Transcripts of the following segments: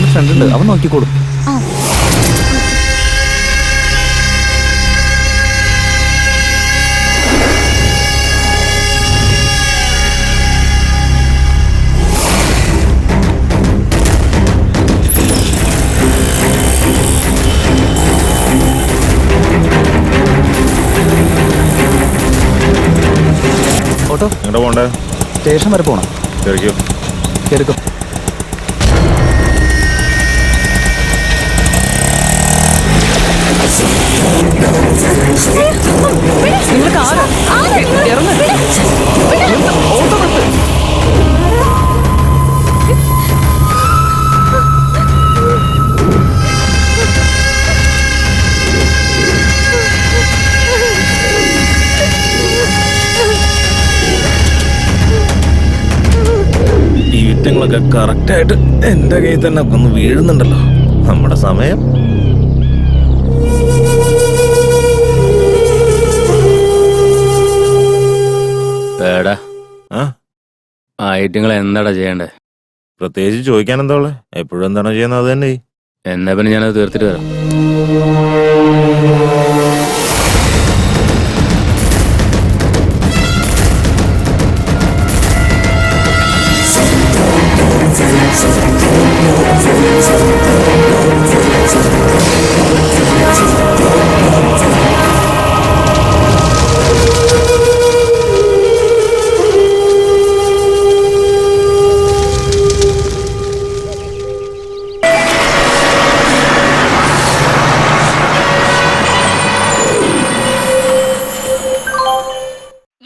അച്ഛൻ്റെ ഫ്രണ്ട് ഉണ്ട്, അവൻ നോക്കിക്കോളും. ഓട്ടോ എങ്ങോട്ടാ പോണ്ടേ? സ്റ്റേഷൻ വരെ പോണം. കേറിക്കോ. കേറിക്കോ. നിങ്ങൾക്ക് ആരാ? ഇറങ്ങ്. ഓട്ടോ നിർത്ത്. ഈ വിറ്റങ്ങളൊക്കെ കറക്റ്റായിട്ട് എന്റെ കയ്യിൽ തന്നെ വന്ന് വീഴുന്നുണ്ടല്ലോ. നമ്മുടെ സമയം. ഐറ്റങ്ങൾ എന്താടാ ചെയ്യണ്ടേ? പ്രത്യേകിച്ച് ചോദിക്കാൻ എന്താ ഉള്ളത്? എപ്പോഴും എന്താണോ ചെയ്യുന്നത് അത് തന്നെ. എന്നാ പിന്നെ ഞാനത് തീർത്തിട്ട് വരാം.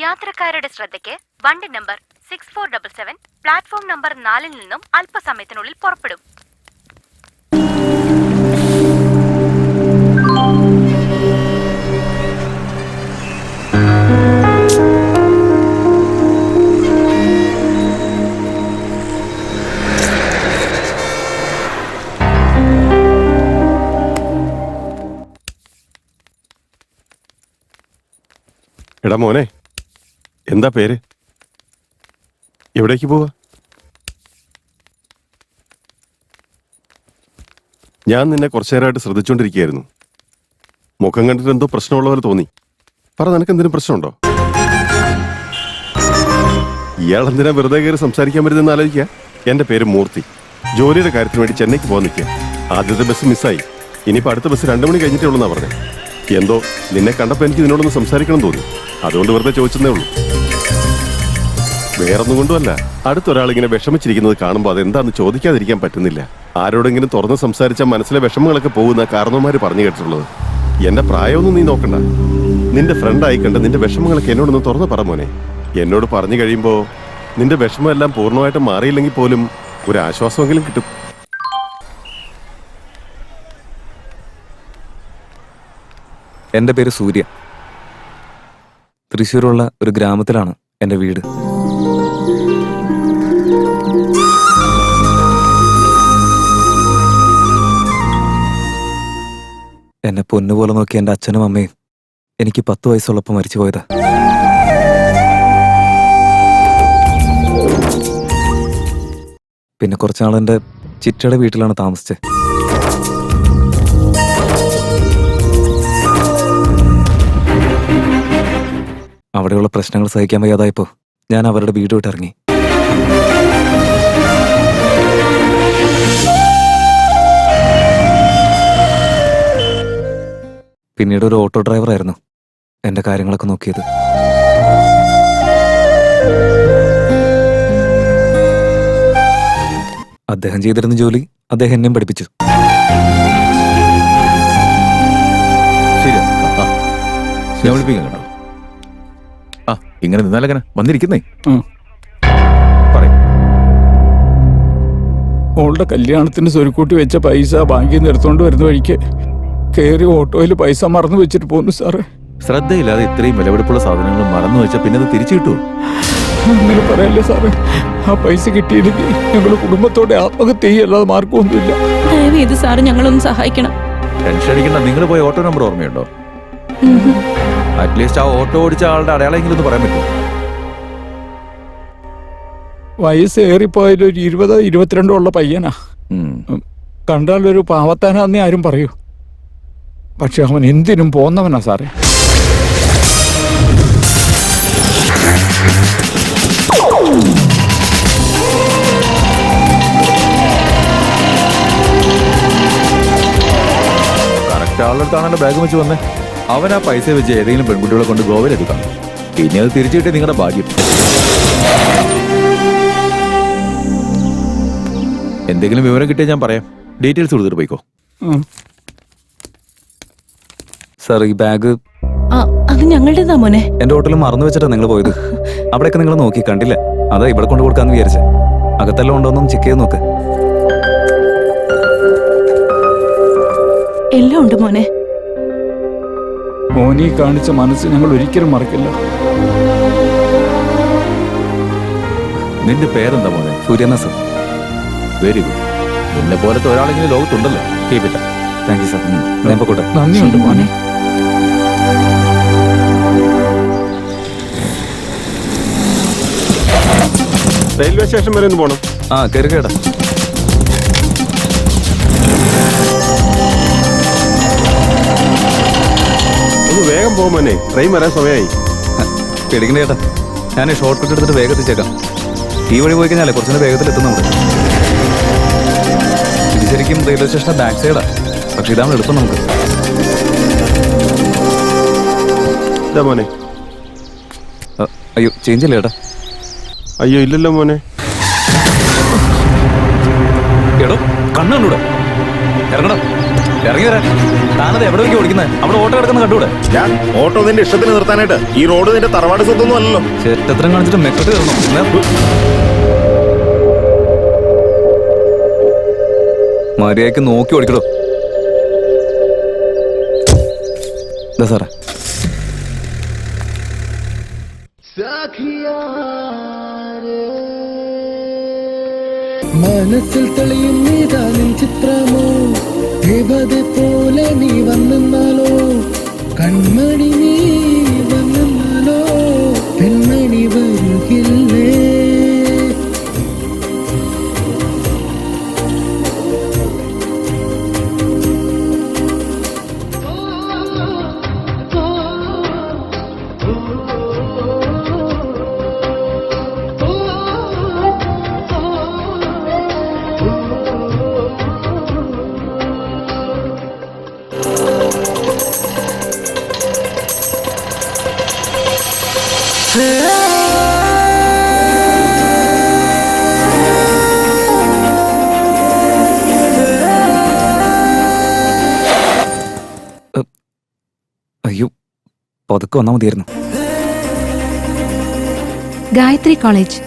യാത്രക്കാരുടെ ശ്രദ്ധയ്ക്ക് വണ്ടി നമ്പർ 6477 പ്ലാറ്റ്ഫോം നമ്പർ 4 നിന്നും അല്പസമയത്തിനുള്ളിൽ പുറപ്പെടും. എടാ മോനെ, എന്താ പേര്? എവിടേക്ക് പോവാ? ഞാൻ നിന്നെ കുറച്ചു നേരമായിട്ട് ശ്രദ്ധിച്ചുകൊണ്ടിരിക്കുകയായിരുന്നു. മുഖം കണ്ടിട്ട് എന്തോ പ്രശ്നമുള്ള പോലെ തോന്നി. പറ, നിനക്ക് എന്തെങ്കിലും പ്രശ്നമുണ്ടോ? ഇയാളെന്തിനാ വെറുതെ കയറി സംസാരിക്കാൻ പറ്റുന്നതെന്ന് ആലോചിക്കുക. എന്റെ പേര് മൂർത്തി. ജോലിയുടെ കാര്യത്തിന് വേണ്ടി ചെന്നൈക്ക് പോകാൻ നിൽക്കുക. ആദ്യത്തെ ബസ് മിസ്സായി. ഇനിയിപ്പോൾ അടുത്ത ബസ് 2 മണി കഴിഞ്ഞിട്ടേ ഉള്ളൂ എന്നാ പറഞ്ഞത്. എന്തോ നിന്നെ കണ്ടപ്പോൾ എനിക്ക് നിന്നോടൊന്ന് സംസാരിക്കണം തോന്നി. അതുകൊണ്ട് വെറുതെ ചോദിച്ചതേ ഉള്ളൂ. വേറൊന്നും കൊണ്ടുമല്ല. അടുത്തൊരാളിങ്ങനെ വിഷമിച്ചിരിക്കുന്നത് കാണുമ്പോൾ അതെന്താന്ന് ചോദിക്കാതിരിക്കാൻ പറ്റുന്നില്ല. ആരോടെങ്കിലും തുറന്ന് സംസാരിച്ചാൽ മനസ്സിലെ വിഷമങ്ങളൊക്കെ പോകുന്ന കാരണവന്മാര് പറഞ്ഞു കേട്ടിട്ടുള്ളത്. എന്റെ പ്രായമൊന്നും നീ നോക്കണ്ട. നിന്റെ ഫ്രണ്ടായി കണ്ട് നിന്റെ വിഷമങ്ങളൊക്കെ എന്നോടൊന്ന് തുറന്ന് പറ മോനെ. എന്നോട് പറഞ്ഞു കഴിയുമ്പോൾ നിന്റെ വിഷമമെല്ലാം പൂർണ്ണമായിട്ട് മാറിയില്ലെങ്കിൽ പോലും ഒരു ആശ്വാസമെങ്കിലും കിട്ടും. എൻ്റെ പേര് സൂര്യ. തൃശ്ശൂരുള്ള ഒരു ഗ്രാമത്തിലാണ് എൻ്റെ വീട്. എന്നെ പൊന്നുപോലെ നോക്കി എൻ്റെ അച്ഛനും അമ്മയും എനിക്ക് 10 വയസ്സുള്ളപ്പോൾ മരിച്ചു പോയതാ. പിന്നെ കുറച്ചാൾ എൻ്റെ ചിറ്റയുടെ വീട്ടിലാണ് താമസിച്ചത്. അവിടെയുള്ള പ്രശ്നങ്ങൾ സഹിക്കാൻ വയ്യാതായപ്പോ ഞാൻ അവരുടെ വീട് വിട്ടിറങ്ങി. പിന്നീട് ഒരു ഓട്ടോ ഡ്രൈവറായിരുന്നു എൻ്റെ കാര്യങ്ങളൊക്കെ നോക്കിയത്. അദ്ദേഹം ചെയ്തിരുന്ന ജോലി അദ്ദേഹം എന്നെയും പഠിപ്പിച്ചു. ശരി, ഞാൻ വിളിപ്പിക്കാം കേട്ടോ. ഇങ്ങനെ നിന്നാലെങ്ങനെ വന്നിരിക്കുന്നേ? പറയും. മോളുടെ കല്യാണത്തിന് സ്വരുക്കൂട്ടി വെച്ച പൈസ ബാങ്കിൽ നിന്ന് എടുത്തോണ്ട് വരുന്ന വഴിക്ക് കയറി ഓട്ടോയിൽ പൈസ മറന്നു വെച്ചിട്ട് പോന്നു സാറേ. ശ്രദ്ധയില്ലാതെ ഇത്രയും വിലപിടിപ്പുള്ള സാധനങ്ങൾ മറന്നു വെച്ചാൽ പിന്നെ അത് തിരിച്ചു കിട്ടുമോ? അങ്ങനെ പറയല്ലേ സാറേ. ആ പൈസ കിട്ടിയില്ലെങ്കിൽ ഞങ്ങൾ കുടുംബത്തോടെ ആത്മഹത്യ ചെയ്യല്ലാതെ മാർഗമൊന്നുമില്ല. ദയവേത് സാറ് ഞങ്ങളൊന്ന് സഹായിക്കണം. ടെൻഷൻ അടിക്കണ്ട. നിങ്ങൾ പോയ ഓട്ടോ നമ്പർ ഓർമ്മയുണ്ടോ? അറ്റ്ലീസ്റ്റ് ആ ഓട്ടോ ഓടിച്ച ആളുടെ അടയാളെങ്കിലും ഒന്ന് പറയാൻ പറ്റുമോ? വയസ്സ് ഏറിപ്പോയാലും ഒരു 20-22 ഉള്ള പയ്യനാ. കണ്ടാലൊരു പാവത്താനാന്നേ ആരും പറയൂ. പക്ഷെ അവൻ എന്തിനും പോന്നവനാ സാറേ. കറക്റ്റ് ആളുടെടുത്താണല്ലോ ബാഗ് വെച്ച് വന്നേ. അവൻ ആ പൈസ വെച്ച് ഏതെങ്കിലും പെൺകുട്ടികളെ കൊണ്ട് ഗോവയിലെടുക്കാം. പിന്നെ അത് തിരിച്ചു കിട്ടിയ നിങ്ങളുടെ ഭാഗ്യം. എന്തെങ്കിലും വിവരം കിട്ടിയാൽ ഞാൻ പറയാം. ഡീറ്റെയിൽസ് കൊടുത്തിട്ട് പോയിക്കോ. സാർ ഈ ബാഗ് ആ അത് ഞങ്ങളുടേതാ മോനെ. എന്റെ ഹോട്ടലിൽ മറന്നു വെച്ചിട്ടാ നിങ്ങൾ പോയത്. അവിടെയൊക്കെ നിങ്ങൾ നോക്കി കണ്ടില്ല. അതാ ഇവിടെ കൊണ്ട് കൊടുക്കാന്ന് വിചാരിച്ചേ. അകത്തെല്ലാം ഉണ്ടോന്നും ചെക്ക് ചെയ്ത് നോക്ക്. എല്ലാം ഉണ്ട് മോനെ. മോനി കാണിച്ച മനസ്സ് ഞങ്ങൾ ഒരിക്കലും മറക്കില്ല. നിന്റെ പേരെന്താ മോനെ? സൂര്യനാ സാർ. Very good. നിന്നെ പോലത്തെ ഒരാളെങ്കിലും ലോകത്തുണ്ടല്ലോ. Keep it. Thank you sir. ഞാൻ പോട്ടെ. നന്ദിയുണ്ട് മോനെ. റെയിൽവേ സ്റ്റേഷൻ വരെ ഒന്ന് പോണം. ആ കയറി കേടാ. ഒന്ന് വേഗം പോകുമ്പോനെ, ട്രെയിൻ വരാൻ സമയമായി. പേടിക്കണ്ട ചേട്ടാ. ഞാൻ ഷോർട്ട് കട്ട് എടുത്തിട്ട് വേഗം എത്തിച്ചേക്കാം. ഈ വഴി പോയി കഴിഞ്ഞാലേ കുറച്ചുകൂടെ വേഗത്തിൽ എത്തുന്നുണ്ട്. ഇത് ശരിക്കും റെയിൽവേ സ്റ്റേഷന്റെ ബാക്ക് സൈഡാ. പക്ഷെ ഇതാണ് എളുപ്പം നമുക്ക്. ഇതാ മോനെ. അയ്യോ ചേഞ്ച് ഇല്ല ചേട്ടാ. അയ്യോ ഇല്ലല്ലോ മോനെ. എടോ കണ്ണൂടെ ഇറങ്ങണം. ഇറങ്ങി വരാൻ. താനത് എവിടെ വയ്ക്കും ഓടിക്കുന്നത്? അവിടെ ഓട്ടോ കിടക്കുന്ന കണ്ടൂടെ? ഞാൻ ഓട്ടോ നിന്റെ ഇഷ്ടത്തിന് നിർത്താനായിട്ട്. ഈ റോഡ് നിന്റെ തറവാട് സ്വത്തൊന്നും അല്ലല്ലോ. ചേട്ടത്രം കാണിച്ചിട്ട് മെക്കട്ട് കയറണം. മര്യാദയ്ക്ക് നോക്കി ഓടിക്കടോ. എന്താ സാറേ? മനസ്സിൽ തെളിയും നീതാ നിൻ ചിത്രമോ, ദേവത പോലെ നീ വന്നാലോ, കൺമണി നീ വന്നാലോ, പെൺമണി വരുകില്ലേ. അയ്യോ പതുക്കെ വന്നാൽ മതിയായിരുന്നു. ഗായത്രി കോളേജ്.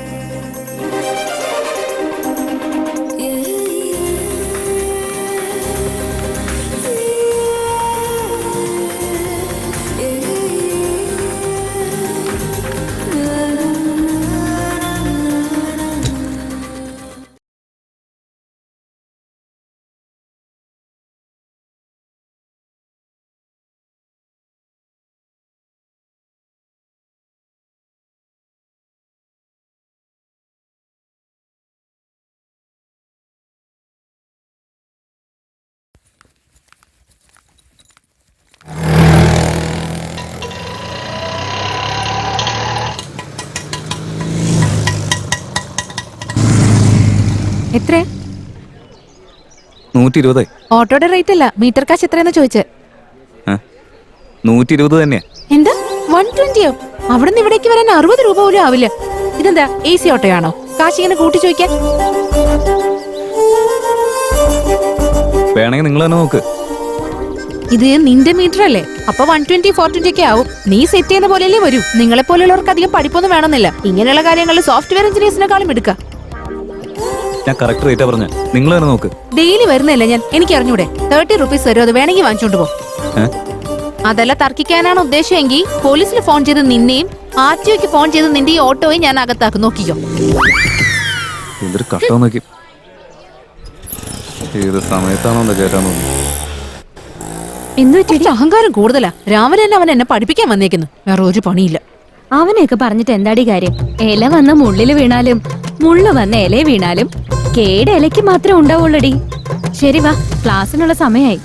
എത്ര? 120. ഓട്ടോയുടെ റേറ്റ് അല്ല, മീറ്റർ കാശ് എത്രയെന്ന് ചോദിച്ചേ. 120 തന്നെയാ. എന്താ 120യോ? അവിടെ നിന്ന് ഇവിടേക്ക് വരാൻ 60 രൂപ പോലും ആവില്ല. ഇതെന്താ AC ഓട്ടോയാണോ? കാശ് ഇങ്ങനെ കൂട്ടി ചോദിക്കാൻ? വേണമെങ്കിൽ നിങ്ങൾ തന്നെ നോക്ക്. ഇത് നിന്റെ മീറ്റർ അല്ലേ? അപ്പൊ 120, 420 ഒക്കെ ആവും. നീ സെറ്റ് ചെയ്യുന്ന പോലെയല്ലേ വരൂ. നിങ്ങളെ പോലെയുള്ളവർക്ക് അധികം പഠിപ്പൊന്നും വേണമെന്നില്ല. ഇങ്ങനെയുള്ള കാര്യങ്ങളിൽ സോഫ്റ്റ്വെയർ എഞ്ചിനീയേഴ്സിനെക്കാളും എടുക്കാം. ഞാൻ കറക്റ്റ് റേറ്റാ പറഞ്ഞ. നിങ്ങൾ തന്നെ നോക്ക്. ഡെയിലി വരുന്നില്ല ഞാൻ. എനിക്ക് അറിഞ്ഞൂടെ? 30 റുപ്പീസ് വരും. അത് വേണമെങ്കിൽ വാങ്ങിച്ചോണ്ട് പോ. അതല്ല തർക്കിക്കാനാണ് ഉദ്ദേശമെങ്കിൽ പോലീസിന് ഫോൺ ചെയ്ത് നിന്നെയും RTOക്ക് ഫോൺ ചെയ്ത് നിന്റെ ഈ ഓട്ടോയും ഞാൻ അകത്താക്കും. നോക്കിക്കോ. എന്തൊരു കട്ടോ നോക്കി. ഏത് സമയത്താണോ എന്താ കേട്ടാ തോന്നുന്നു. എന്തുപറ്റി? അഹങ്കാരം കൂടുതലാ. രാവിലെ തന്നെ അവൻ എന്നെ പഠിപ്പിക്കാൻ വന്നേക്കുന്നു. വേറെ ഒരു പണിയില്ല. അവനെയൊക്കെ പറഞ്ഞിട്ട് എന്താടി കാര്യം? ഇല വന്ന മുള്ളില് വീണാലും മുള്ളു വന്ന ഇല വീണാലും കേട് ഇലയ്ക്ക് മാത്രമേ ഉണ്ടാവുള്ളൂടി. ശരി വാ, ക്ലാസ്സിനുള്ള സമയായി.